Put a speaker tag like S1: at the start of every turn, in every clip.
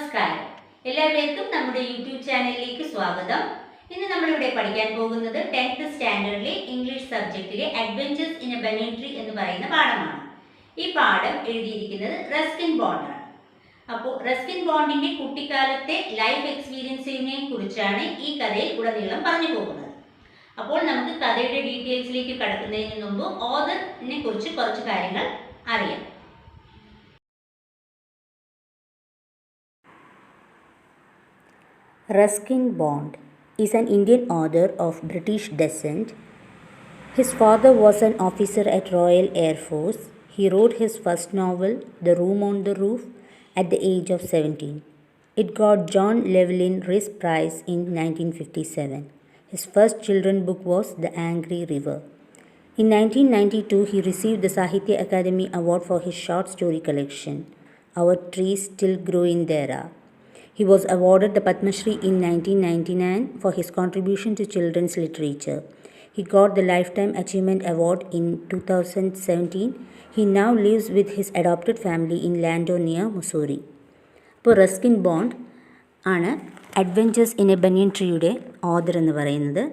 S1: നമസ്കാരം. എല്ലാവർക്കും നമ്മുടെ യൂട്യൂബ് ചാനലിലേക്ക് സ്വാഗതം. ഇന്ന് നമ്മളിവിടെ പഠിക്കാൻ പോകുന്നത് 10th സ്റ്റാൻഡേർഡിലെ ഇംഗ്ലീഷ് സബ്ജക്റ്റിലെ adventures in a banyan tree എന്ന് പറയുന്ന പാഠമാണ്. ഈ പാഠം എഴുതിയിരിക്കുന്നത് റസ്കിൻ ബോണ്ടാണ്. അപ്പോൾ റസ്കിൻ ബോണ്ടിന്റെ കുട്ടിക്കാലത്തെ ലൈഫ് എക്സ്പീരിയൻസിനെ കുറിച്ചാണ് ഈ കഥയിൽ ഉടനീളം പറഞ്ഞു പോകുന്നത്. അപ്പോൾ നമുക്ക് കഥയുടെ ഡീറ്റെയിൽസിലേക്ക് കടക്കുന്നതിന് മുമ്പ് ഓഥറിനെ കുറിച്ച് കുറച്ച് കാര്യങ്ങൾ അറിയാം.
S2: Ruskin Bond is an Indian author of British descent. His father was an officer at Royal Air Force. He wrote his first novel, The Room on the Roof, at the age of 17. It got John Llewellyn Rhys Prize in 1957. His first children's book was The Angry River. In 1992, he received the Sahitya Akademi Award for his short story collection, Our Trees Still Grow in Dera. He was awarded the Padma Shri in 1999 for his contribution to children's literature. He got the Lifetime Achievement Award in 2017. He now lives with his adopted family in Landonia, Missouri. ഇപ്പോൾ Ruskin bond ആണ് adventures in a ബനിയൻ ട്രീയുടെ author എന്ന് പറയുന്നത്.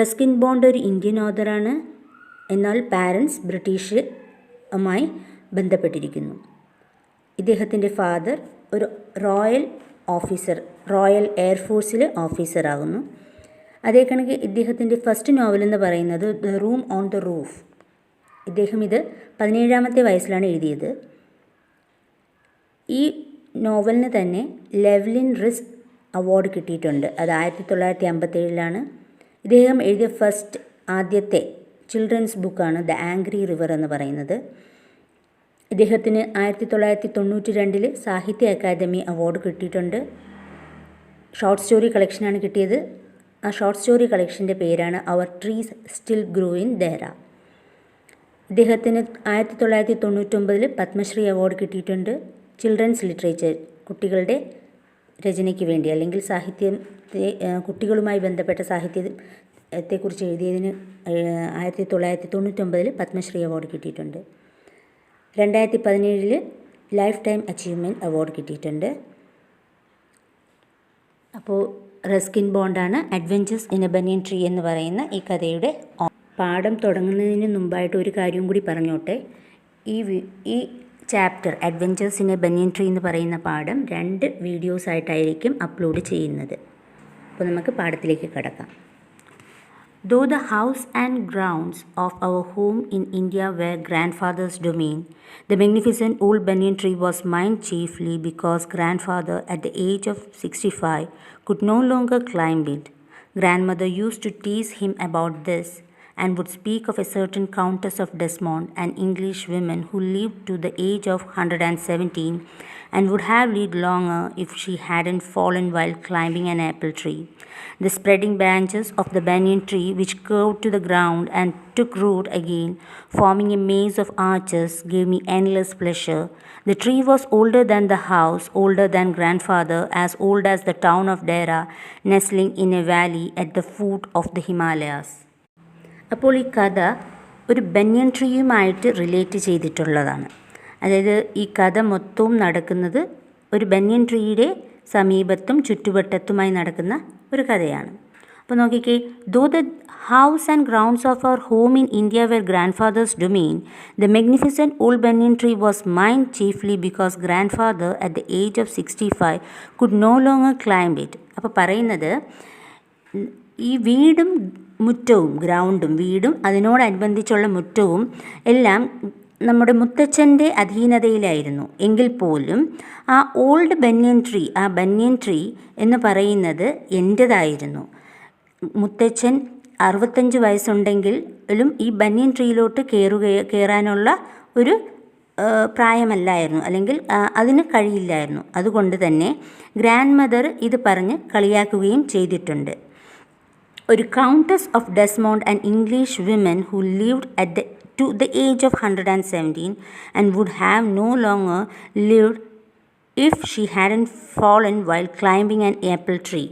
S2: Ruskin bond ഒരു Indian ഓഥറാണ്, എന്നാൽ parents ബ്രിട്ടീഷുമായി ബന്ധപ്പെട്ടിരിക്കുന്നു. ഇദ്ദേഹത്തിൻ്റെ father ഒരു റോയൽ എയർഫോഴ്സിലെ ഓഫീസറാകുന്നു. അതേ കണക്ക് ഇദ്ദേഹത്തിൻ്റെ ഫസ്റ്റ് നോവൽ എന്ന് പറയുന്നത് the room on the roof. ഇദ്ദേഹം ഇത് 17ാമത്തെ വയസ്സിലാണ് എഴുതിയത്. ഈ നോവലിന് തന്നെ ലെവ്ലിൻ റിസ് അവാർഡ് കിട്ടിയിട്ടുണ്ട്. അത് 1957 ഇദ്ദേഹം എഴുതിയ ആദ്യത്തെ ചിൽഡ്രൻസ് ബുക്കാണ് ദ ആംഗ്രി റിവർ എന്ന് പറയുന്നത്. ഇദ്ദേഹത്തിന് 1992 സാഹിത്യ അക്കാദമി അവാർഡ് കിട്ടിയിട്ടുണ്ട്. ഷോർട്ട് സ്റ്റോറി കളക്ഷനാണ് കിട്ടിയത്. ആ ഷോർട്ട് സ്റ്റോറി കളക്ഷൻ്റെ പേരാണ് അവർ ട്രീസ് സ്റ്റിൽ ഗ്രോ ഇൻ ദേര. ഇദ്ദേഹത്തിന് 1999 പത്മശ്രീ അവാർഡ് കിട്ടിയിട്ടുണ്ട്. ചിൽഡ്രൻസ് ലിറ്ററേച്ചർ, കുട്ടികളുടെ രചനയ്ക്ക് വേണ്ടി അല്ലെങ്കിൽ കുട്ടികളുമായി ബന്ധപ്പെട്ട സാഹിത്യത്തെക്കുറിച്ച് എഴുതിയതിന് 1999 പത്മശ്രീ അവാർഡ് കിട്ടിയിട്ടുണ്ട്. 2017 ലൈഫ് ടൈം അച്ചീവ്മെൻറ്റ് അവാർഡ് കിട്ടിയിട്ടുണ്ട്. അപ്പോൾ റസ്കിൻ ബോണ്ടാണ് adventures in a banyan tree എന്ന് പറയുന്ന ഈ കഥയുടെ പാഠം തുടങ്ങുന്നതിന് മുമ്പായിട്ട് ഒരു കാര്യം കൂടി പറഞ്ഞോട്ടെ. ഈ chapter adventures in a banyan tree എന്ന് പറയുന്ന പാഠം 2 വീഡിയോസായിട്ടായിരിക്കും അപ്ലോഡ് ചെയ്യുന്നത്. അപ്പോൾ നമുക്ക് പാഠത്തിലേക്ക് കടക്കാം. Though the house and grounds of our home in India were grandfather's domain, the magnificent old banyan tree was mine chiefly because grandfather, at the age of 65, could no longer climb it. Grandmother used to tease him about this and would speak of a certain Countess of Desmond, an English woman who lived to the age of 117 and would have lived longer if she hadn't fallen while climbing an apple tree. The spreading branches of the banyan tree, which curved to the ground and took root again, forming a maze of arches, gave me endless pleasure. The tree was older than the house, older than grandfather, as old as the town of Dera, nestling in a valley at the foot of the Himalayas. അപ്പോൾ ഈ കഥ ഒരു ബനിയൻ ട്രീയുമായിട്ട് relate ചെയ്തിട്ടുള്ളതാണ്. അതായത് ഈ കഥ മൊത്തവും നടക്കുന്നത് ഒരു ബനിയൻ ട്രീയുടെ സമീപത്തും ചുറ്റുവട്ടത്തുമായി നടക്കുന്ന ഒരു കഥയാണ്. അപ്പോൾ നോക്കിക്കേ, though the house and grounds of our home in India were grandfather's domain, the magnificent old banyan tree was mine chiefly because grandfather at the age of 65 could no longer climb it. അപ്പോൾ പറയുന്നത് ഈ വീടും മുറ്റവും, ഗ്രൗണ്ടും വീടും അതിനോടനുബന്ധിച്ചുള്ള മുറ്റവും എല്ലാം നമ്മുടെ മുത്തച്ഛൻ്റെ അധീനതയിലായിരുന്നു. എങ്കിൽ പോലും ആ ഓൾഡ് ബനിയൻ ട്രീ, ആ ബനിയൻ ട്രീ എന്ന് പറയുന്നത് എൻ്റേതായിരുന്നു. മുത്തച്ഛൻ 65 വയസ്സുണ്ടെങ്കിലും ഈ ബനിയൻ ട്രീയിലോട്ട് കയറാനുള്ള ഒരു പ്രായമല്ലായിരുന്നു, അല്ലെങ്കിൽ അതിന് കഴിയില്ലായിരുന്നു. അതുകൊണ്ട് തന്നെ ഗ്രാൻഡ് മദർ ഇത് പറഞ്ഞ് കളിയാക്കുകയും ചെയ്തിട്ടുണ്ട്. ഒരു countess of Desmond, an English woman who lived to the age of 117 and would have no longer lived if she hadn't fallen while climbing an apple tree.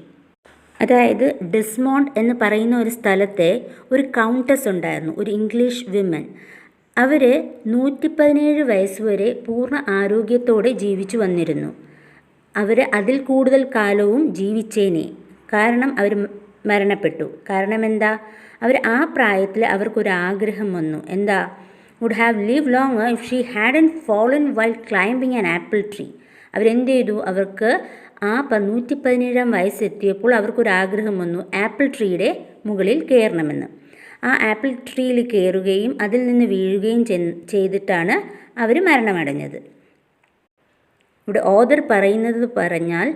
S2: അതായത് ഡെസ്മോണ്ട് എന്ന് പറയുന്ന ഒരു സ്ഥലത്തെ ഒരു കൗണ്ടസ് ഉണ്ടായിരുന്നു, ഒരു ഇംഗ്ലീഷ് വിമൻ. അവർ 117 വയസ്സ് വരെ പൂർണ്ണ ആരോഗ്യത്തോടെ ജീവിച്ചു വന്നിരുന്നു. അവർ അതിൽ കൂടുതൽ കാലവും ജീവിച്ചേനെ. കാരണം അവർ മരണപ്പെട്ടു. കാരണം എന്താ? അവർ ആ പ്രായത്തിൽ അവർക്കൊരാഗ്രഹം വന്നു. എന്താ? Would have live longer if she hadn't fallen while climbing an apple tree. അവരെന്ത് ചെയ്തു? അവർക്ക് ആ 117-ാം വയസ്സെത്തിയപ്പോൾ അവർക്കൊരാഗ്രഹം വന്നു ആപ്പിൾ ട്രീയുടെ മുകളിൽ കയറണമെന്ന്. ആ ആപ്പിൾ ട്രീയിൽ കയറുകയും അതിൽ നിന്ന് വീഴുകയും ചെയ്തിട്ടാണ് അവർ മരണമടഞ്ഞത്. ഇവിടെ ഓതർ പറഞ്ഞാൽ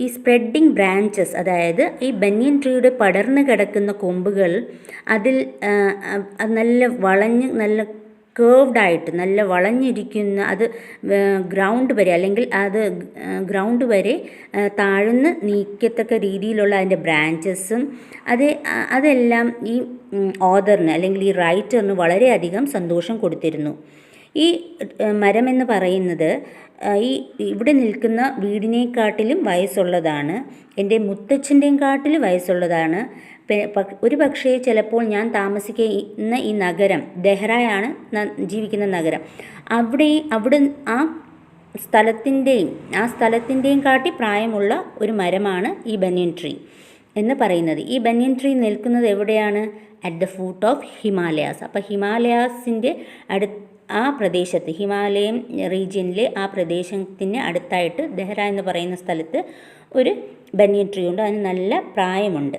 S2: ഈ സ്പ്രെഡിങ് ബ്രാഞ്ചസ്, അതായത് ഈ ബനിയൻ ട്രീയുടെ പടർന്നു കിടക്കുന്ന കൊമ്പുകൾ അതിൽ നല്ല കേർവ്ഡായിട്ട് നല്ല വളഞ്ഞിരിക്കുന്ന അത് ഗ്രൗണ്ട് വരെ അല്ലെങ്കിൽ അത് ഗ്രൗണ്ട് വരെ താഴ്ന്ന് നീക്കത്തക്ക രീതിയിലുള്ള അതിൻ്റെ ബ്രാഞ്ചസും അതെല്ലാം ഈ ഓതറിന് അല്ലെങ്കിൽ ഈ റൈറ്ററിന് വളരെയധികം സന്തോഷം കൊടുത്തിരുന്നു. ഈ മരമെന്ന് പറയുന്നത് ഇവിടെ നിൽക്കുന്ന വീടിനെക്കാട്ടിലും വയസ്സുള്ളതാണ്. എൻ്റെ മുത്തച്ഛൻ്റെയും കാട്ടിലും വയസ്സുള്ളതാണ്. ഒരു പക്ഷേ ചിലപ്പോൾ ഞാൻ താമസിക്കുന്ന ഈ നഗരം, ദെഹ്റയാണ് ജീവിക്കുന്ന നഗരം, അവിടെ ആ സ്ഥലത്തിൻ്റെയും കാട്ടി പ്രായമുള്ള ഒരു മരമാണ് ഈ ബനിയൻ ട്രീ എന്ന് പറയുന്നത്. ഈ ബനിയൻ ട്രീ നിൽക്കുന്നത് എവിടെയാണ്? At the foot of Himalayas. അപ്പോൾ ഹിമാലയാസിൻ്റെ ആ പ്രദേശത്ത്, ഹിമാലയൻ റീജിയനിലെ ആ പ്രദേശത്തിന് അടുത്തായിട്ട് ദെഹ്റ എന്ന് പറയുന്ന സ്ഥലത്ത് ഒരു ബനിയൻ ട്രീ ഉണ്ട്. അതിന് നല്ല പ്രായമുണ്ട്.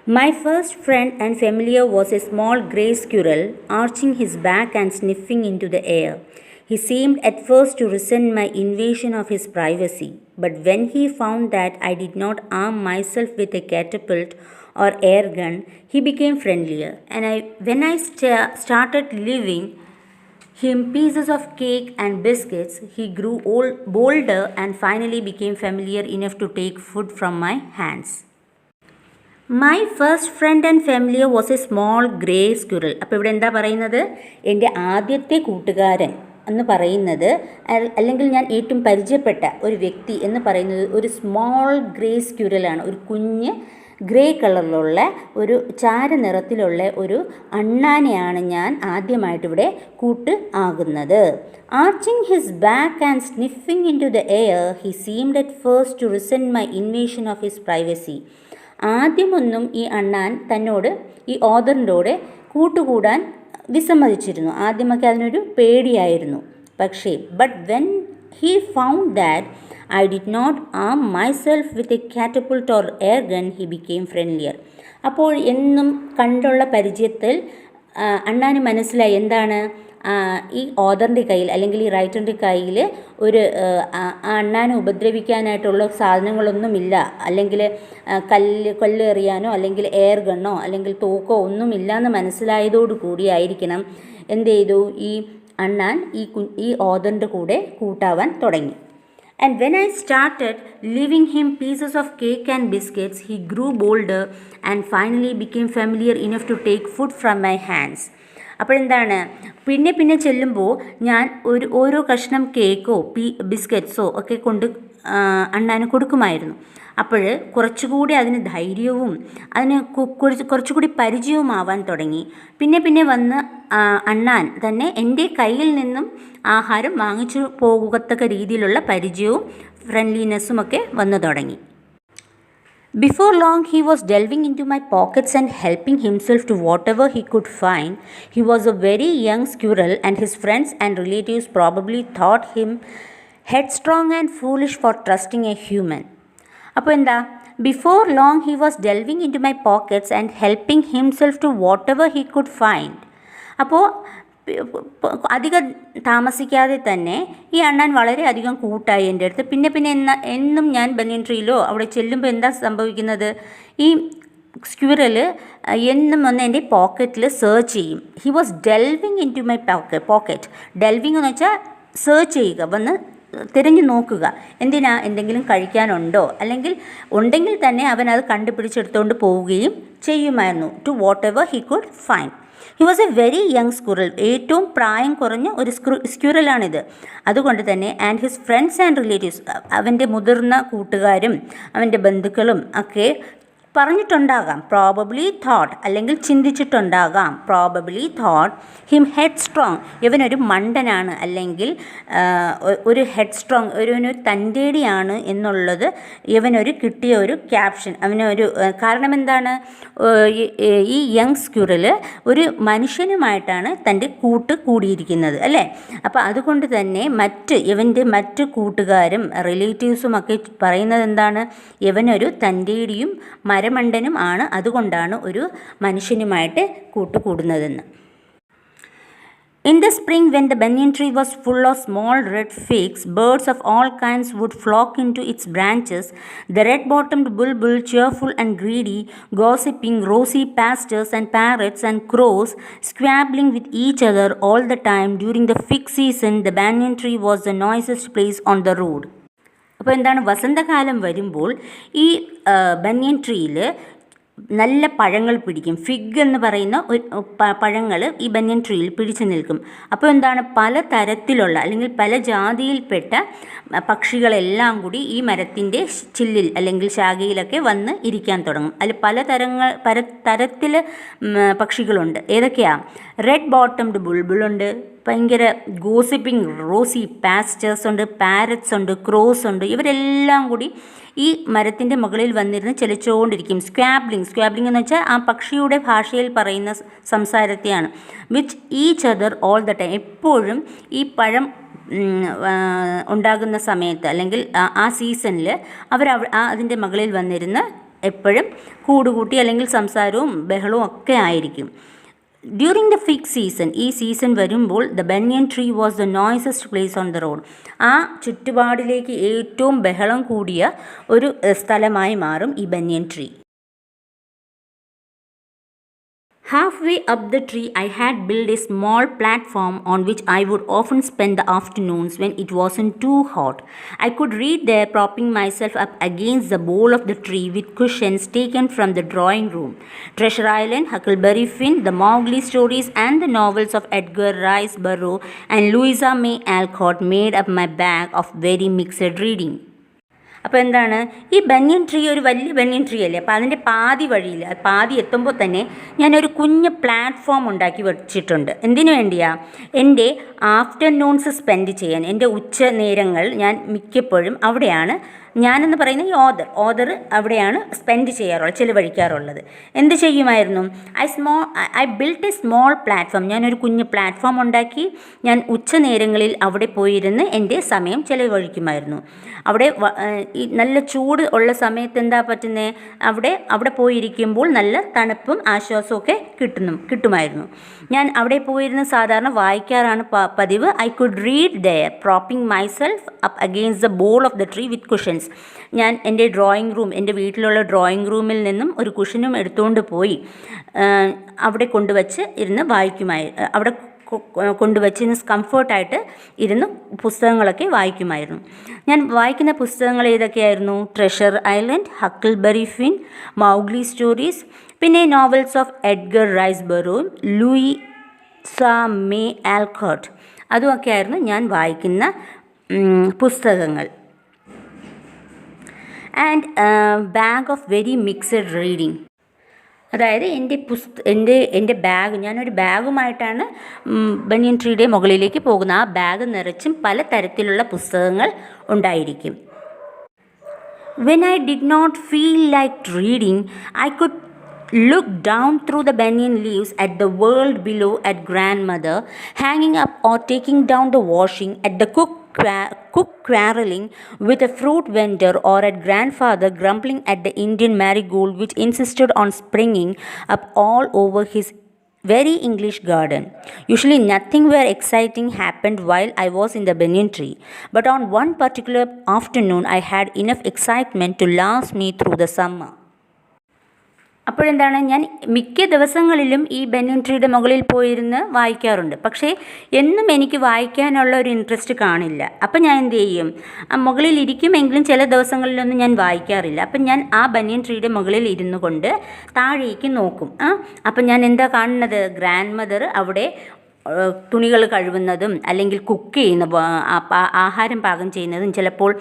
S2: My first friend and familiar was a small grey squirrel, arching his back and sniffing into the air. He seemed at first to resent my invasion of his privacy, but when he found that I did not arm myself with a catapult or air gun, he became friendlier. And when I started leaving him pieces of cake and biscuits, he grew bolder and finally became familiar enough to take food from my hands. My first friend and familiar was a small grey squirrel. അപ്പോൾ ഇവിടെ എന്താ പറയുന്നത്? എൻ്റെ ആദ്യത്തെ കൂട്ടുകാരൻ എന്ന് പറയുന്നത്, അല്ലെങ്കിൽ ഞാൻ ഏറ്റവും പരിചയപ്പെട്ട ഒരു വ്യക്തി എന്ന് പറയുന്നത് ഒരു സ്മോൾ ഗ്രേ സ്ക്വിറലാണ്. ഒരു കുഞ്ഞ് ഗ്രേ കളറിലുള്ള ഒരു ചാരനിറത്തിലുള്ള ഒരു അണ്ണാനെയാണ് ഞാൻ ആദ്യമായിട്ടിവിടെ കൂട്ട് ആകുന്നത്. Arching his back and sniffing into the air he seemed at first to resent my invasion of his privacy. ആദ്യമൊന്നും ഈ അണ്ണാൻ തന്നോട്, ഈ ഓതറിൻ്റെ കൂട്ടുകൂടാൻ വിസമ്മതിച്ചിരുന്നു. ആദ്യമൊക്കെ അതിനൊരു പേടിയായിരുന്നു. പക്ഷേ but when he found that I did not arm myself with a catapult or air gun he became friendlier. അപ്പോൾ എന്നും കണ്ടുള്ള പരിചയത്തിൽ അണ്ണാന് മനസ്സിലായി എന്താണ്, ഈ ഓതറിൻ്റെ കയ്യിൽ അല്ലെങ്കിൽ ഈ റൈറ്ററിൻ്റെ കയ്യിൽ ഒരു അണ്ണാനെ ഉപദ്രവിക്കാനായിട്ടുള്ള സാധനങ്ങളൊന്നുമില്ല, അല്ലെങ്കിൽ കല്ല് എറിയാനോ അല്ലെങ്കിൽ എയർ ഗണ്ണോ അല്ലെങ്കിൽ തോക്കോ ഒന്നുമില്ല എന്ന് മനസ്സിലായതോടു കൂടിയായിരിക്കണം എന്ത് ചെയ്തു, ഈ അണ്ണാൻ ഈ ഓതറിൻ്റെ കൂടെ കൂട്ടാവാൻ തുടങ്ങി. And when I started leaving him pieces of cake and biscuits, he grew bolder and finally became familiar enough to take food from my hands. അപ്പോഴെന്താണ്, പിന്നെ ചെല്ലുമ്പോൾ ഞാൻ ഓരോ കഷ്ണം കേക്കോ ബിസ്ക്കറ്റ്സോ ഒക്കെ കൊണ്ട് അണ്ണാന് കൊടുക്കുമായിരുന്നു. അപ്പോൾ കുറച്ചുകൂടി അതിന് ധൈര്യവും അതിന് കുറച്ചുകൂടി പരിചയവുമാവാൻ തുടങ്ങി. പിന്നെ വന്ന് അണ്ണാൻ തന്നെ എൻ്റെ കയ്യിൽ നിന്നും ആഹാരം വാങ്ങിച്ചു പോകത്തക്ക രീതിയിലുള്ള പരിചയവും ഫ്രണ്ട്ലിനെസ്സും ഒക്കെ വന്നു തുടങ്ങി. Before long, he was delving into my pockets and helping himself to whatever he could find. He was a very young squirrel, and his friends and relatives probably thought him headstrong and foolish for trusting a human. അപ്പോൾ എന്താ, before long he was delving into my pockets and helping himself to whatever he could find. അപ്പോൾ അധികം താമസിക്കാതെ തന്നെ ഈ അണ്ണാൻ വളരെയധികം കൂട്ടായി എൻ്റെ അടുത്ത്. പിന്നെ എന്നും ഞാൻ ബനിയൻ ട്രീയിലോ അവിടെ ചെല്ലുമ്പോൾ എന്താ സംഭവിക്കുന്നത്, ഈ സ്ക്വിറൽ എന്നും വന്ന് എൻ്റെ പോക്കറ്റിൽ സെർച്ച് ചെയ്യും. He was delving into my pocket. Delving എന്ന് വെച്ചാൽ സെർച്ച് ചെയ്യുക, വന്ന് തിരഞ്ഞു നോക്കുക. എന്തെങ്കിലും കഴിക്കാനുണ്ടോ, അല്ലെങ്കിൽ ഉണ്ടെങ്കിൽ തന്നെ അവൻ അത് കണ്ടുപിടിച്ചെടുത്തുകൊണ്ട് പോവുകയും ചെയ്യുമായിരുന്നു. To whatever he could find. He was a very young squirrel. ഏറ്റവും പ്രായം കുറഞ്ഞ ഒരു സ്ക്വിറലാണിത്. അതുകൊണ്ട് തന്നെ and his friends and relatives, അവൻ്റെ മുതിർന്ന കൂട്ടുകാരും അവൻ്റെ ബന്ധുക്കളും ഒക്കെ പറഞ്ഞിട്ടുണ്ടാകാം. പ്രോബബ്ലി തോട്ട് അല്ലെങ്കിൽ ചിന്തിച്ചിട്ടുണ്ടാകാം. Probably thought him headstrong, ഇവനൊരു മണ്ടനാണ് അല്ലെങ്കിൽ ഒരു ഹെഡ് സ്ട്രോങ്, ഒരു തൻ്റേടിയാണ് എന്നുള്ളത് ഇവനൊരു കിട്ടിയ ഒരു ക്യാപ്ഷൻ. അവനൊരു കാരണം എന്താണ്, ഈ യങ് സ്ക്യൂറൽ ഒരു മനുഷ്യനുമായിട്ടാണ് തൻ്റെ കൂടിയിരിക്കുന്നത് അല്ലേ. അപ്പോൾ അതുകൊണ്ട് തന്നെ ഇവൻ്റെ മറ്റ് കൂട്ടുകാരും റിലേറ്റീവ്സും ഒക്കെ പറയുന്നത് എന്താണ്, ഇവനൊരു തൻ്റേടിയും മരമണ്ടനും ആണ്, അതുകൊണ്ടാണ് ഒരു മനുഷ്യനുമായിട്ട് കൂട്ടുകൂടുന്നതെന്ന്. In the spring, when the banyan tree was full of small red figs, birds of all kinds would flock into its branches. The red-bottomed bulbul, cheerful and greedy, gossiping rosy pastors and parrots and crows, squabbling with each other all the time. During the fig season, the banyan tree was the noisiest place on the road. അപ്പോൾ എന്താണ്, വസന്തകാലം വരുമ്പോൾ ഈ ബനിയൻ ട്രീയിൽ നല്ല പഴങ്ങൾ പിടിക്കും. Fig എന്ന് പറയുന്ന പഴങ്ങൾ ഈ ബനിയൻ ട്രീയിൽ പിടിച്ചു നിൽക്കും. അപ്പോൾ എന്താണ്, പല തരത്തിലുള്ള അല്ലെങ്കിൽ പല ജാതിയിൽപ്പെട്ട പക്ഷികളെല്ലാം കൂടി ഈ മരത്തിൻ്റെ ചില്ലിൽ അല്ലെങ്കിൽ ശാഖയിലൊക്കെ വന്ന് ഇരിക്കാൻ തുടങ്ങും. അതിൽ പല തരത്തിൽ പക്ഷികളുണ്ട്. ഏതൊക്കെയാണ്? റെഡ് ബോട്ടംഡ് ബുൾബുളുണ്ട്, ഭയങ്കര ഗോസിപ്പിംഗ് റോസി പാസ്റ്റേഴ്സ് ഉണ്ട്, പാരറ്റ്സ് ഉണ്ട്, ക്രോസ് ഉണ്ട്. ഇവരെല്ലാം കൂടി ഈ മരത്തിൻ്റെ മുകളിൽ വന്നിരുന്ന് ചലിച്ചുകൊണ്ടിരിക്കും. സ്ക്വാബ്ലിംഗ് എന്ന് വെച്ചാൽ ആ പക്ഷിയുടെ ഭാഷയിൽ പറയുന്ന സംസാരത്തെയാണ്. Which each other all the time, എപ്പോഴും ഈ പഴം ഉണ്ടാകുന്ന സമയത്ത് അല്ലെങ്കിൽ ആ സീസണിൽ അതിൻ്റെ മുകളിൽ വന്നിരുന്ന് എപ്പോഴും കൂടുകൂട്ടി അല്ലെങ്കിൽ സംസാരവും ബഹളവും ഒക്കെ ആയിരിക്കും. ഡ്യൂറിങ് ദ ഫിഗ് സീസൺ, ഈ സീസൺ വരുമ്പോൾ the banyan tree was the noisiest place on the road, ആ ചുറ്റുപാടിലേക്ക് ഏറ്റവും ബഹളം കൂടിയ ഒരു സ്ഥലമായി മാറും ഈ banyan tree. Halfway up the tree, I had built a small platform on which I would often spend the afternoons when it wasn't too hot. I could read there, propping myself up against the bole of the tree with cushions taken from the drawing room. Treasure Island, Huckleberry Finn, the Mowgli stories, and the novels of Edgar Rice Burroughs and Louisa May Alcott made up my bag of very mixed reading. അപ്പോൾ എന്താണ്, ഈ banyan tree ഒരു വലിയ ബനിയൻ tree അല്ലേ. അപ്പോൾ അതിൻ്റെ പാതി എത്തുമ്പോൾ തന്നെ ഞാനൊരു കുഞ്ഞ് പ്ലാറ്റ്ഫോം ഉണ്ടാക്കി വെച്ചിട്ടുണ്ട്. എന്തിനു വേണ്ടിയാണ്? എൻ്റെ ആഫ്റ്റർനൂൺസ് സ്പെൻഡ് ചെയ്യാൻ, എൻ്റെ ഉച്ച നേരങ്ങൾ ഞാൻ മിക്കപ്പോഴും അവിടെയാണ്, ഞാനെന്ന് പറയുന്ന ഈ ഓദർ അവിടെയാണ് സ്പെൻഡ് ചെയ്യാറുള്ളത്, ചിലവഴിക്കാറുള്ളത്. എന്ത് ചെയ്യുമായിരുന്നു? I built A small platform, ഞാനൊരു കുഞ്ഞ് പ്ലാറ്റ്ഫോം ഉണ്ടാക്കി ഞാൻ ഉച്ച നേരങ്ങളിൽ അവിടെ പോയിരുന്ന് എൻ്റെ സമയം ചിലവഴിക്കുമായിരുന്നു. അവിടെ ഈ നല്ല ചൂട് ഉള്ള സമയത്ത് എന്താ പറ്റുന്നത്, അവിടെ പോയിരിക്കുമ്പോൾ നല്ല തണുപ്പും ആശ്വാസവും ഒക്കെ കിട്ടുമായിരുന്നു. ഞാൻ അവിടെ പോയിരുന്ന് സാധാരണ വായിക്കാറാണ് പതിവ്. I could read there, propping myself up against the bole of the tree with cushions. ഞാൻ എൻ്റെ എൻ്റെ വീട്ടിലുള്ള ഡ്രോയിങ് റൂമിൽ നിന്നും ഒരു കുഷനും എടുത്തുകൊണ്ട് പോയി അവിടെ കൊണ്ടുവച്ച് ഇരുന്ന് അവിടെ കൊണ്ടുവച്ച് കംഫർട്ടായിട്ട് ഇരുന്ന് പുസ്തകങ്ങളൊക്കെ വായിക്കുമായിരുന്നു. ഞാൻ വായിക്കുന്ന പുസ്തകങ്ങൾ ഏതൊക്കെയായിരുന്നു? Treasure Island, Huckleberry Finn, Mowgli stories, പിന്നെ novels of Edgar Rice Burroughs, Louisa May Alcott, അതുമൊക്കെയായിരുന്നു ഞാൻ വായിക്കുന്ന പുസ്തകങ്ങൾ. And bag of very mixed reading, അതായത് എൻ്റെ ബാഗ്, ഞാനൊരു ബാഗുമായിട്ടാണ് ബനിയൻ ട്രീയുടെ മുകളിലേക്ക് പോകുന്നത്. ആ ബാഗ് നിറച്ചും പല തരത്തിലുള്ള പുസ്തകങ്ങൾ ഉണ്ടായിരിക്കും. When I did not feel like reading, I could look down through the banyan leaves at the world below, at grandmother hanging up or taking down the washing, at the cook quarreling with a fruit vendor, or at grandfather grumbling at the Indian marigold which insisted on springing up all over his very English garden. Usually nothing very exciting happened while I was in the banyan tree, but on one particular afternoon I had enough excitement to last me through the summer. അപ്പോഴെന്താണ്, ഞാൻ മിക്ക ദിവസങ്ങളിലും ഈ ബനിയൻ ട്രീയുടെ മുകളിൽ പോയിരുന്ന് വായിക്കാറുണ്ട്. പക്ഷേ എന്നും എനിക്ക് വായിക്കാനുള്ള ഒരു ഇൻട്രസ്റ്റ് കാണില്ല. അപ്പം ഞാൻ എന്ത് ചെയ്യും, മുകളിൽ ഇരിക്കുമെങ്കിലും ചില ദിവസങ്ങളിലൊന്നും ഞാൻ വായിക്കാറില്ല. അപ്പം ഞാൻ ആ ബനിയൻ ട്രീയുടെ മുകളിൽ ഇരുന്നു കൊണ്ട് താഴേക്ക് നോക്കും. അപ്പം ഞാൻ എന്താ കാണുന്നത്, ഗ്രാൻഡ് മദർ അവിടെ തുണികൾ കഴുകുന്നതും അല്ലെങ്കിൽ കുക്ക് ചെയ്യുന്ന ആഹാരം പാകം ചെയ്യുന്നതും, ചിലപ്പോൾ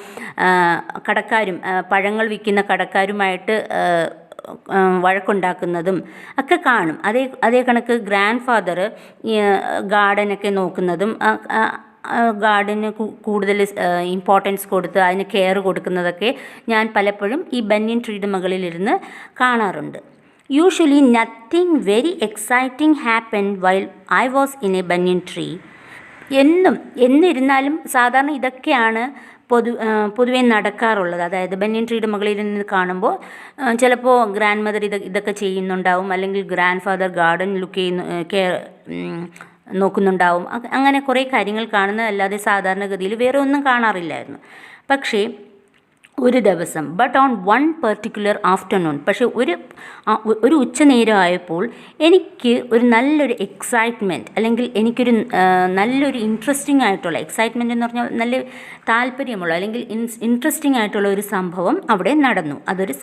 S2: കടക്കാരും പഴങ്ങൾ വിൽക്കുന്ന കടക്കാരുമായിട്ട് വഴക്കുണ്ടാക്കുന്നതും ഒക്കെ കാണും. അതേ കണക്ക് ഗ്രാൻഡ് ഫാദർ ഗാർഡനൊക്കെ നോക്കുന്നതും ഗാർഡന് കൂടുതൽ ഇമ്പോർട്ടൻസ് കൊടുത്ത് അതിന് കെയർ കൊടുക്കുന്നതൊക്കെ ഞാൻ പലപ്പോഴും ഈ ബന്യൻ ട്രീയുടെ മുകളിലിരുന്ന് കാണാറുണ്ട്. Usually nothing very exciting happen while I was in A banyan tree. എന്നിരുന്നാലും സാധാരണ ഇതൊക്കെയാണ് പൊതുവെ നടക്കാറുള്ളത്. അതായത് ബന്യൻ ട്രീയുടെ മുകളിൽ നിന്ന് കാണുമ്പോൾ ചിലപ്പോൾ ഗ്രാൻഡ് മദർ ഇതൊക്കെ ചെയ്യുന്നുണ്ടാവും, അല്ലെങ്കിൽ ഗ്രാൻഡ് ഫാദർ ഗാർഡൻ നോക്കുന്നുണ്ടാവും. അങ്ങനെ കുറേ കാര്യങ്ങൾ കാണുന്നതല്ലാതെ സാധാരണഗതിയിൽ വേറെ ഒന്നും കാണാറില്ലായിരുന്നു. പക്ഷേ ഒരു ദിവസം, but on one particular afternoon, പക്ഷേ ഒരു ഉച്ചനേരം ആയപ്പോൾ എനിക്ക് ഒരു നല്ലൊരു എക്സൈറ്റ്മെൻറ്റ്, അല്ലെങ്കിൽ എനിക്കൊരു നല്ലൊരു ഇൻട്രസ്റ്റിംഗ് ആയിട്ടുള്ള, എക്സൈറ്റ്മെൻറ്റ് എന്ന് പറഞ്ഞാൽ നല്ല താല്പര്യമുള്ള അല്ലെങ്കിൽ ഇൻട്രസ്റ്റിംഗ് ആയിട്ടുള്ള ഒരു സംഭവം അവിടെ നടന്നു. അതൊരു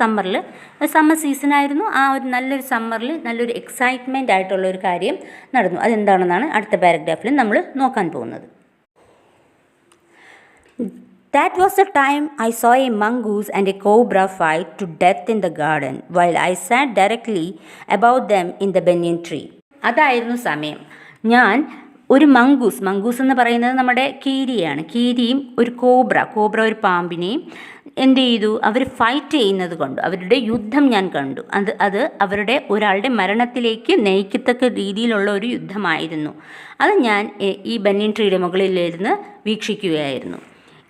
S2: സമ്മർ സീസണായിരുന്നു. ആ ഒരു നല്ലൊരു സമ്മറിൽ നല്ലൊരു എക്സൈറ്റ്മെൻറ്റ് ആയിട്ടുള്ള ഒരു കാര്യം നടന്നു. അതെന്താണെന്നാണ് അടുത്ത പാരഗ്രാഫിൽ നമ്മൾ നോക്കാൻ പോകുന്നത്. That was the time I saw a mongoose and a cobra fight to death in the garden while I sat directly above them in the banyan tree. അതായിരുന്നു സമയം. ഞാൻ ഒരു മംഗൂസ് എന്ന് പറയുന്നത് നമ്മുടെ കീരിയാണ്. കീരിയും ഒരു കോബ്ര ഒരു പാമ്പിനെയും എന്ത് ചെയ്തു, അവർ ഫൈറ്റ് ചെയ്യുന്നത് കണ്ടു. അവരുടെ യുദ്ധം ഞാൻ കണ്ടു. അത് അവരുടെ ഒരാളുടെ മരണത്തിലേക്ക് നയിക്കത്തക്ക രീതിയിലുള്ള ഒരു യുദ്ധമായിരുന്നു. അത് ഞാൻ ഈ ബന്യൻ ട്രീയുടെ മുകളിലിരുന്ന് വീക്ഷിക്കുകയായിരുന്നു.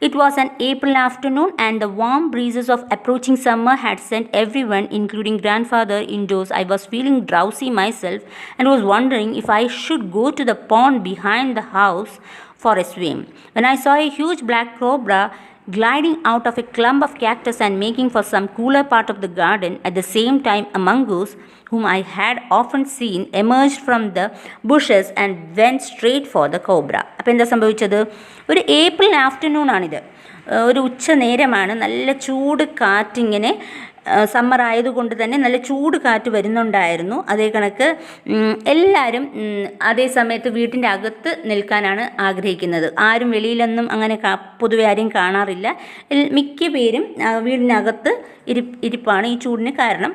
S2: It was an April afternoon and the warm breezes of approaching summer had sent everyone, including grandfather, indoors. I was feeling drowsy myself and was wondering if I should go to the pond behind the house for a swim, when I saw a huge black cobra gliding out of a clump of cactus and making for some cooler part of the garden. At the same time, a mongoose, whom I had often seen, emerged from the bushes and went straight for the cobra. അപ്പോൾ എന്താ സംഭവിച്ചത്? ഒരു April afternoon ആണിത്. ഒരു ഉച്ച നേരമാണ്. നല്ല ചൂട് കാറ്റിങ്ങനെ, summer ആയതുകൊണ്ട് തന്നെ നല്ല ചൂട് കാറ്റ് വരുന്നുണ്ടായിരുന്നു. അതേ കണക്ക് എല്ലാവരും അതേ സമയത്ത് വീട്ടിൻ്റെ അകത്ത് നിൽക്കാനാണ് ആഗ്രഹിക്കുന്നത്. ആരും വെളിയിലൊന്നും അങ്ങനെ പൊതുവെ ആരെയും കാണാറില്ല. മിക്ക പേരും വീടിനകത്ത് ഇരിപ്പാണ്. ഈ ചൂടിന് കാരണം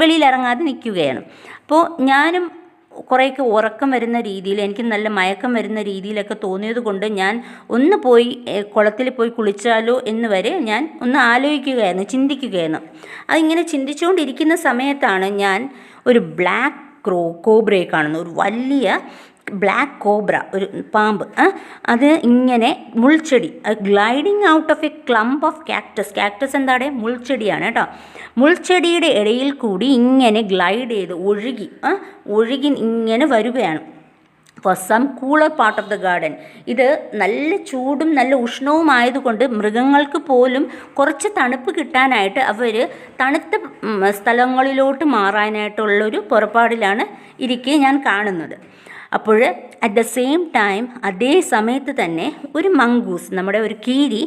S2: വെളിയിലിറങ്ങാതെ നിൽക്കുകയാണ്. അപ്പോൾ ഞാനും കുറേയൊക്കെ ഉറക്കം വരുന്ന രീതിയിൽ, എനിക്ക് നല്ല മയക്കം വരുന്ന രീതിയിലൊക്കെ തോന്നിയത് കൊണ്ട് ഞാൻ ഒന്ന് പോയി കുളത്തിൽ പോയി കുളിച്ചാലോ എന്ന് വരെ ഞാൻ ഒന്ന് ആലോചിക്കുകയായിരുന്നു, ചിന്തിക്കുകയായിരുന്നു. അതിങ്ങനെ ചിന്തിച്ചുകൊണ്ടിരിക്കുന്ന സമയത്താണ് ഞാൻ ഒരു ബ്ലാക്ക് കോബ്രയെ കാണുന്നു. ഒരു വലിയ ബ്ലാക്ക് കോബ്ര, ഒരു പാമ്പ്. അത് ഇങ്ങനെ മുൾച്ചെടി, gliding out of a clump of cactus എന്താണ്? മുൾച്ചെടിയാണ് കേട്ടോ. മുൾച്ചെടിയുടെ ഇടയിൽ കൂടി ഇങ്ങനെ ഗ്ലൈഡ് ചെയ്ത് ഒഴുകി ഇങ്ങനെ വരികയാണ്. For some cooler part of the garden. ഇത് നല്ല ചൂടും നല്ല ഉഷ്ണവുമായതുകൊണ്ട് മൃഗങ്ങൾക്ക് പോലും കുറച്ച് തണുപ്പ് കിട്ടാനായിട്ട് അവർ തണുത്ത സ്ഥലങ്ങളിലോട്ട് മാറാനായിട്ടുള്ളൊരു പുറപ്പാടിലാണ് ഇരിക്കെ ഞാൻ കാണുന്നത്. അപ്പോൾ അറ്റ് ദ സെയിം ടൈം, അതേ സമയത്ത് തന്നെ ഒരു മംഗൂസ്, നമ്മുടെ ഒരു കീരി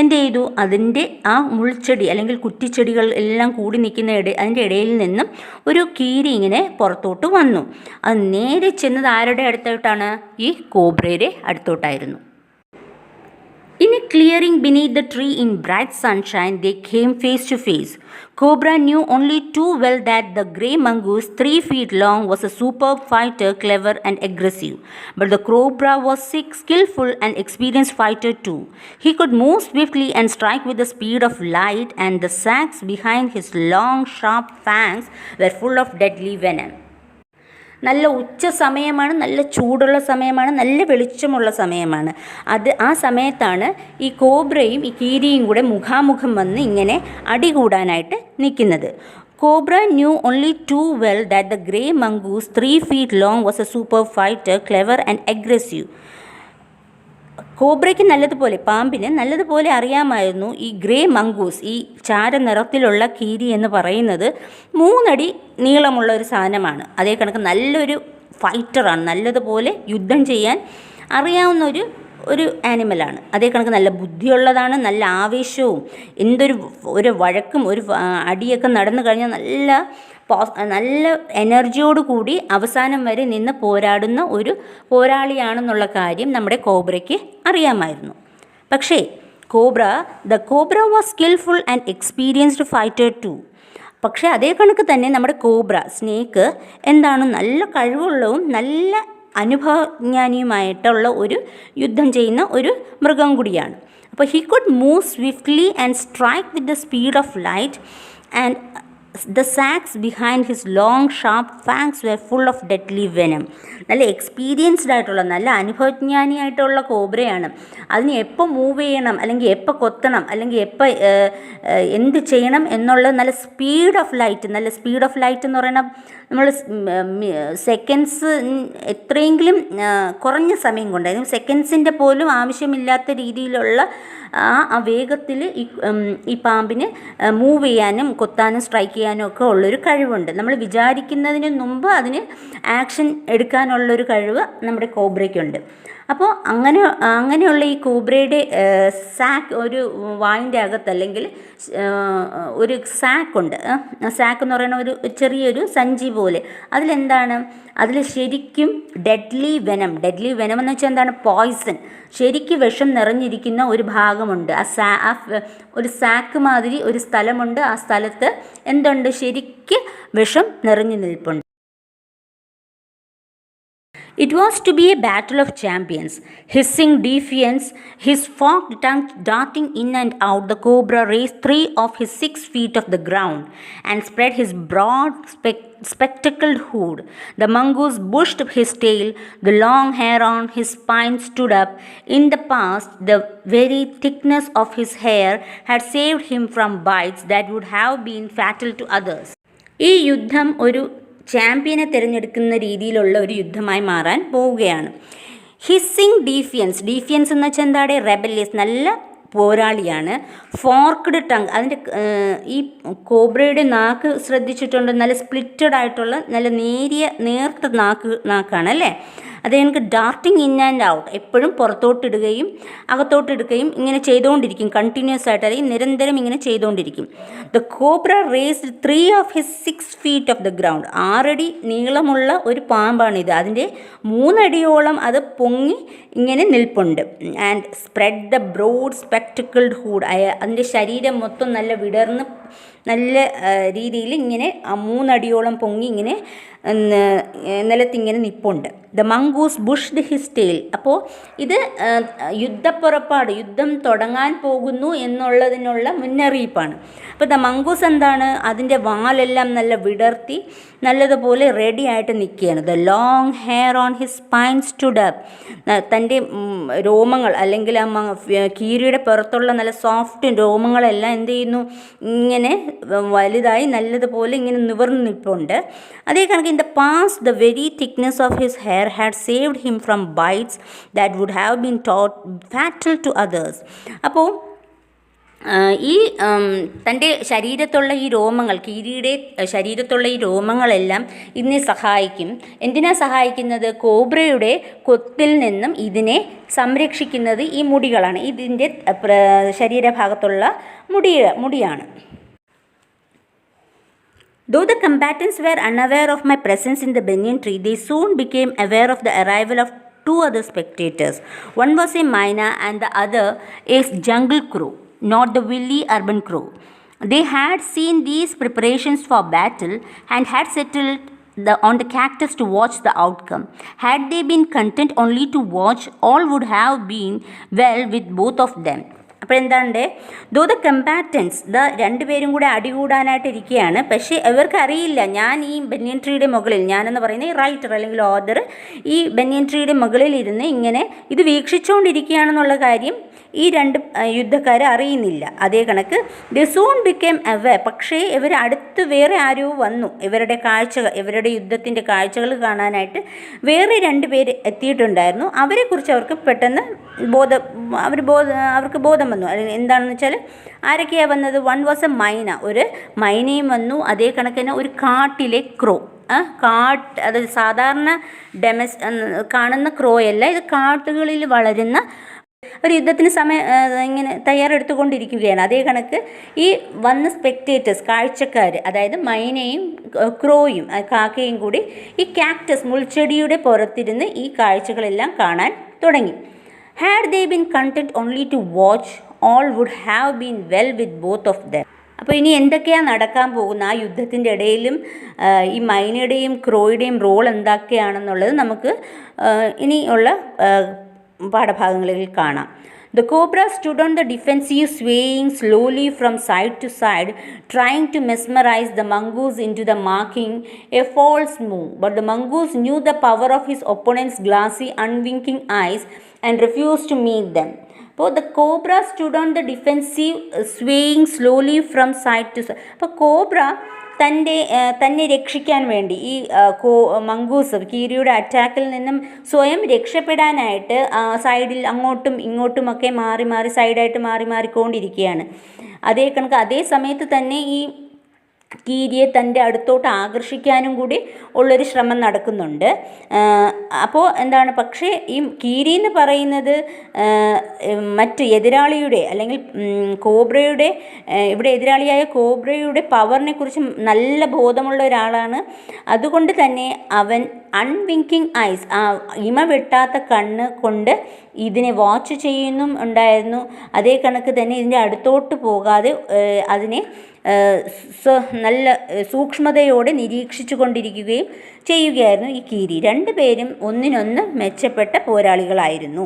S2: എന്ത് ചെയ്തു, അതിൻ്റെ ആ മുൾച്ചെടി അല്ലെങ്കിൽ കുറ്റിച്ചെടികൾ എല്ലാം കൂടി നിൽക്കുന്ന അതിൻ്റെ ഇടയിൽ നിന്നും ഒരു കീരി ഇങ്ങനെ പുറത്തോട്ട് വന്നു. അത് നേരെ ചെന്നത് ആരുടെ അടുത്തോട്ടാണ്? ഈ കോബ്രയുടെ അടുത്തോട്ടായിരുന്നു. In a clearing beneath the tree in bright sunshine, they came face to face. Cobra knew only too well that the grey mongoose, 3 feet long, was a superb fighter, clever and aggressive. But the cobra was skillful and experienced fighter too. He could move swiftly and strike with the speed of light, and the sacs behind his long, sharp fangs were full of deadly venom. നല്ല ഉച്ച സമയമാണ്, നല്ല ചൂടുള്ള സമയമാണ്, നല്ല വെളിച്ചമുള്ള സമയമാണ്. ആ സമയത്താണ് ഈ കോബ്രയും ഈ കീരിയും കൂടെ മുഖാമുഖം വന്ന് ഇങ്ങനെ അടികൂടാനായിട്ട് നിൽക്കുന്നത്. Cobra knew only too well that the grey mongoose, 3 feet long, was a super fighter, clever and aggressive. കോബ്രയ്ക്ക് നല്ലതുപോലെ, പാമ്പിന് നല്ലതുപോലെ അറിയാമായിരുന്നു ഈ ഗ്രേ മംഗൂസ്, ഈ ചാര നിറത്തിലുള്ള കീരി എന്ന് പറയുന്നത് 3 അടി നീളമുള്ള ഒരു സാധനമാണ്. അതേ കണക്ക് നല്ലൊരു ഫൈറ്ററാണ്, നല്ലതുപോലെ യുദ്ധം ചെയ്യാൻ അറിയാവുന്ന ഒരു ആനിമലാണ്. അതേ കണക്ക് നല്ല ബുദ്ധിയുള്ളതാണ്, നല്ല ആവേശവും, ഒരു വഴക്കും ഒരു അടിയൊക്കെ നടന്നു കഴിഞ്ഞാൽ നല്ല എനർജിയോട് കൂടി അവസാനം വരെ നിന്ന് പോരാടുന്ന ഒരു പോരാളിയാണെന്നുള്ള കാര്യം നമ്മുടെ കോബ്രയ്ക്ക് അറിയാമായിരുന്നു. പക്ഷേ the cobra was skilful and experienced fighter too. പക്ഷേ അതേ കണക്ക് തന്നെ നമ്മുടെ കോബ്ര സ്നേക്ക് എന്താണ് നല്ല കഴിവുള്ളതും നല്ല അനുഭവജ്ഞാനിയുമായിട്ടുള്ള ഒരു യുദ്ധം ചെയ്യുന്ന ഒരു മൃഗം കൂടിയാണ്. അപ്പോൾ he could move swiftly and strike with the speed of light and the sacs behind his long sharp fangs were full of deadly venom. നല്ല എക്സ്പീരിയൻസ്ഡ് ആയിട്ടുള്ള നല്ല അനുഭവജ്ഞാനിയായിട്ടുള്ള കോബ്രയാണ്. അതിന് എപ്പോൾ മൂവ് ചെയ്യണം, അല്ലെങ്കിൽ എപ്പോൾ കൊത്തണം, അല്ലെങ്കിൽ എപ്പോൾ എന്ത് ചെയ്യണം എന്നുള്ളത് നല്ല സ്പീഡ് ഓഫ് ലൈറ്റ് എന്ന് പറയുന്നത് നമ്മൾ സെക്കൻഡ്സ് എത്രയെങ്കിലും കുറഞ്ഞ സമയം കൊണ്ട്, അതായത് സെക്കൻഡ്സിൻ്റെ പോലും ആവശ്യമില്ലാത്ത രീതിയിലുള്ള ആ വേഗത്തിൽ ഈ പാമ്പിന് മൂവ് ചെയ്യാനും കൊത്താനും സ്ട്രൈക്ക് ചെയ്യാനും ഒക്കെ ഉള്ളൊരു കഴിവുണ്ട്. നമ്മൾ വിചാരിക്കുന്നതിന് മുമ്പ് അതിന് ആക്ഷൻ എടുക്കാനുള്ളൊരു കഴിവ് നമ്മുടെ കോബ്രയ്ക്കുണ്ട്. അപ്പോൾ അങ്ങനെയുള്ള ഈ കോബ്രയുടെ സാക്ക്, ഒരു വായിൻ്റെ അകത്ത് അല്ലെങ്കിൽ ഒരു സാക്കുണ്ട്. സാക്ക് എന്ന് പറയുന്ന ഒരു ചെറിയൊരു സഞ്ചി പോലെ. അതിൽ ശരിക്കും ഡെഡ്ലി വെനം എന്ന് വെച്ചാൽ എന്താണ്? പോയ്സൺ, ശരിക്കും വിഷം നിറഞ്ഞിരിക്കുന്ന ഒരു ഭാഗമുണ്ട്. ഒരു സാക്ക് മാതിരി ഒരു സ്ഥലമുണ്ട്. ആ സ്ഥലത്ത് എന്തുണ്ട്? ശരിക്കും വിഷം നിറഞ്ഞു നിൽപ്പുണ്ട്. It was to be a battle of champions. Hissing defiance, his forked tongue darting in and out, the cobra raised 3 of his 6 feet off the ground and spread his broad spectacled hood. The mongoose bushed his tail, the long hair on his spine stood up. In the past, the very thickness of his hair had saved him from bites that would have been fatal to others. ഈ യുദ്ധം ഒരു ചാമ്പ്യനെ തിരഞ്ഞെടുക്കുന്ന രീതിയിലുള്ള ഒരു യുദ്ധമായി മാറാൻ പോവുകയാണ്. Hissing ഡീഫിയൻസ് എന്ന് വെച്ചാൽ എന്താണ്? റെബല്യസ്, നല്ല പോരാളിയാണ്. ഫോർക്ക്ഡ് ടങ്, അതിൻ്റെ ഈ കോബ്രയുടെ നാക്ക് ശ്രദ്ധിച്ചിട്ടുണ്ട്, നല്ല സ്പ്ലിറ്റഡ് ആയിട്ടുള്ള നല്ല നേർത്ത നാക്കാണ് അല്ലേ. അത് എനിക്ക് ഡാർട്ടിങ് ഇൻ ആൻഡ് ഔട്ട്, എപ്പോഴും പുറത്തോട്ടിടുകയും അകത്തോട്ടിടുകയും ഇങ്ങനെ ചെയ്തുകൊണ്ടിരിക്കും, കണ്ടിന്യൂസ് ആയിട്ട്, അല്ലെങ്കിൽ നിരന്തരം ഇങ്ങനെ ചെയ്തുകൊണ്ടിരിക്കും. The cobra raised 3 of his 6 feet of the ground. 6 അടി നീളമുള്ള ഒരു പാമ്പാണിത്. അതിൻ്റെ 3 അടിയോളം അത് പൊങ്ങി ഇങ്ങനെ നിൽപ്പുണ്ട്. And spread the broad spectacled hood, അതിൻ്റെ ശരീരം മൊത്തം നല്ല വിടർന്ന് നല്ല രീതിയിൽ ഇങ്ങനെ 3 അടിയോളം പൊങ്ങി ഇങ്ങനെ നിലത്തിങ്ങനെ നിൽപ്പുണ്ട്. The mongoose bushed his tail. അപ്പോൾ ഇത് യുദ്ധപ്പുറപ്പാട്, യുദ്ധം തുടങ്ങാൻ പോകുന്നു എന്നുള്ളതിനുള്ള മുന്നറിയിപ്പാണ്. അപ്പോൾ ദ മംഗൂസ് എന്താണ്? അതിൻ്റെ വാലെല്ലാം നല്ല വിടർത്തി നല്ലതുപോലെ റെഡി ആയിട്ട് നിൽക്കുകയാണ്. The long hair on his spine stood up. തൻ്റെ രോമങ്ങൾ, അല്ലെങ്കിൽ കീരിയുടെ പുറത്തുള്ള നല്ല സോഫ്റ്റ് രോമങ്ങളെല്ലാം എന്ത് ചെയ്യുന്നു? ഇങ്ങനെ വലുതായി നല്ലതുപോലെ ഇങ്ങനെ നിവർന്ന് നിൽപ്പുണ്ട്. അതേ കണക്ക് in the past the very thickness of his hair had saved him from bites that would have been fatal to others. അപ്പോൾ ഈ തൻ്റെ ശരീരത്തുള്ള ഈ രോമങ്ങൾ, കീരിയുടെ ശരീരത്തുള്ള ഈ രോമങ്ങളെല്ലാം ഇതിനെ സഹായിക്കും. എന്തിനാ സഹായിക്കുന്നത്? കോബ്രയുടെ കൊത്തിൽ നിന്നും ഇതിനെ സംരക്ഷിക്കുന്നത് ഈ മുടികളാണ്. ഇതിൻ്റെ ശരീരഭാഗത്തുള്ള മുടിയാണ്. Though the combatants were unaware of my presence in the banyan tree, they soon became aware of the arrival of 2 other spectators. One was a myna and the other a jungle crow, not the willy urban crow. They had seen these preparations for battle and had settled on the cactus to watch the outcome. Had they been content only to watch, all would have been well with both of them. അപ്പോൾ എന്താണ്ട്? Though the കമ്പാറ്റൻസ്, 2 പേരും കൂടെ അടികൂടാനായിട്ട് ഇരിക്കുകയാണ്. പക്ഷേ ഇവർക്കറിയില്ല ഞാൻ ഈ ബനിയൻ ട്രീയുടെ മുകളിൽ, ഞാനെന്ന് പറയുന്ന ഈ റൈറ്റർ അല്ലെങ്കിൽ ഓദർ ഈ ബനിയൻ ട്രീയുടെ മുകളിൽ ഇരുന്ന് ഇങ്ങനെ ഇത് വീക്ഷിച്ചുകൊണ്ടിരിക്കുകയാണെന്നുള്ള കാര്യം ഈ 2 യുദ്ധക്കാർ അറിയുന്നില്ല. അതേ കണക്ക് ദേ സൂൺ ബിക്കേം അവെയർ. പക്ഷേ ഇവർ അടുത്ത് വേറെ ആരോ വന്നു, ഇവരുടെ യുദ്ധത്തിൻ്റെ കാഴ്ചകൾ കാണാനായിട്ട് വേറെ 2 പേര് എത്തിയിട്ടുണ്ടായിരുന്നു. അവരെക്കുറിച്ച് അവർക്ക് പെട്ടെന്ന് അവർക്ക് ബോധം വന്നു. അല്ലെങ്കിൽ എന്താണെന്ന് വെച്ചാൽ ആരൊക്കെയാണ് വന്നത്? വൺ വാസ് എ മൈന, ഒരു മൈനയും വന്നു. അതേ കണക്കിന് ഒരു കാട്ടിലെ ക്രോ, അത് സാധാരണ കാണുന്ന ക്രോയല്ല, ഇത് കാട്ടുകളിൽ വളരുന്ന ഒരു യുദ്ധത്തിന് ഇങ്ങനെ തയ്യാറെടുത്തുകൊണ്ടിരിക്കുകയാണ്. അതേ കണക്ക് ഈ വന്ന സ്പെക്ടേറ്റേഴ്സ്, കാഴ്ചക്കാർ, അതായത് മൈനയും ക്രോയും കാക്കയും കൂടി ഈ കാക്ടസ് മുൾച്ചെടിയുടെ പുറത്തിരുന്ന് ഈ കാഴ്ചകളെല്ലാം കാണാൻ തുടങ്ങി. Had they been content only to watch, all would have been well with both of them. അപ്പോൾ ഇനി എന്തൊക്കെയാണ് നടക്കാൻ പോകുന്നത്, ആ യുദ്ധത്തിൻ്റെ ഇടയിലും ഈ മൈനയുടെയും ക്രോയുടെയും റോൾ എന്തൊക്കെയാണെന്നുള്ളത് നമുക്ക് ഇനിയുള്ള പാഠഭാഗങ്ങളിൽ കാണാം. The cobra stood on the defensive, swaying slowly from side to side, trying to mesmerize the mongoose into the making a false move. But the mongoose knew the power of his opponent's glassy, unwinking eyes and refused to meet them. അപ്പോൾ the cobra stood on the defensive, swaying slowly from side to side. അപ്പോൾ cobra തന്നെ രക്ഷിക്കാൻ വേണ്ടി ഈ mongoose കീരിയുടെ അറ്റാക്കിൽ നിന്നും സ്വയം രക്ഷപ്പെടാനായിട്ട് സൈഡിൽ അങ്ങോട്ടും ഇങ്ങോട്ടുമൊക്കെ മാറി മാറി സൈഡായിട്ട് മാറിക്കൊണ്ടിരിക്കുകയാണ്. അതേ സമയത്ത് തന്നെ ഈ കീരിയെ തൻ്റെ അടുത്തോട്ട് ആകർഷിക്കാനും കൂടി ഉള്ളൊരു ശ്രമം നടക്കുന്നുണ്ട്. അപ്പോൾ എന്താണ്, പക്ഷേ ഈ കീരി എന്ന് പറയുന്നത് മറ്റ് എതിരാളിയുടെ അല്ലെങ്കിൽ കോബ്രയുടെ ഇവിടെ എതിരാളിയായ കോബ്രയുടെ പവറിനെ കുറിച്ച് നല്ല ബോധമുള്ള ഒരാളാണ്. അതുകൊണ്ട് തന്നെ അവൻ അൺവിങ്കിങ് ഐസ്, ആ ഇമ വെട്ടാത്ത കണ്ണ് കൊണ്ട് ഇതിനെ വാച്ച് ചെയ്യുന്നും ഉണ്ടായിരുന്നു. അതേ കണക്ക് തന്നെ ഇതിൻ്റെ അടുത്തോട്ട് പോകാതെ അതിനെ നല്ല സൂക്ഷ്മതയോടെ നിരീക്ഷിച്ചു കൊണ്ടിരിക്കുകയും ചെയ്യുകയായിരുന്നു ഈ കീരി. രണ്ടുപേരും ഒന്നിനൊന്ന് മെച്ചപ്പെട്ട പോരാളികളായിരുന്നു.